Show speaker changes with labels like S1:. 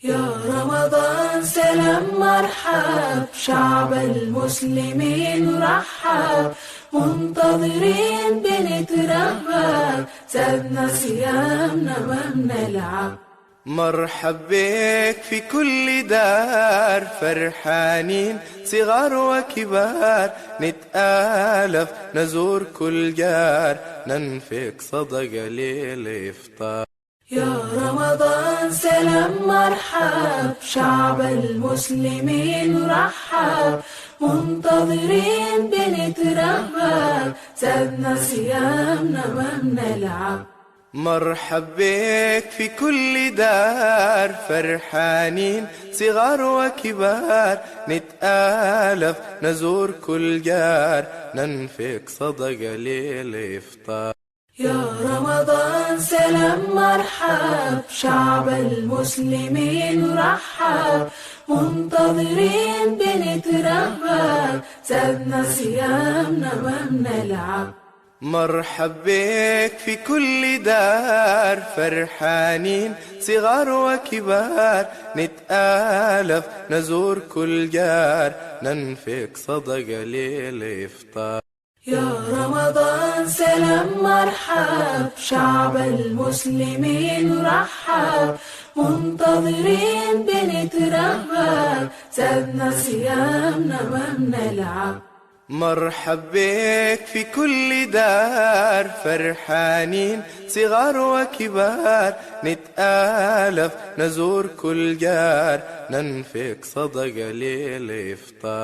S1: يا رمضان سلام مرحب، شعب المسلمين رحب، منتظرين بنترهب، زادنا صيامنا ما بنلعب.
S2: مرحب بك في كل دار، فرحانين صغار وكبار، نتآلف نزور كل جار، ننفق صدقة للإفطار.
S1: يا رمضان سلام مرحب، شعب المسلمين رحب، منتظرين بنترهب، زادنا صيامنا ما بنلعب.
S2: مرحب بك في كل دار، فرحانين صغار وكبار، نتآلف نزور كل جار، ننفق صدقة للإفطار.
S1: يا رمضان سلام مرحب، شعب المسلمين رحب، منتظرين بنترهب، زادنا صيامنا ما بنلعب.
S2: مرحب بك في كل دار، فرحانين صغار وكبار، نتآلف نزور كل جار، ننفق صدقة للإفطار.
S1: يا رمضان سلام مرحب، شعب المسلمين رحب، منتظرين بنترهب، زادنا صيامنا ما بنلعب.
S2: مرحب بك في كل دار، فرحانين صغار وكبار، نتآلف نزور كل جار، ننفق صدقة للإفطار.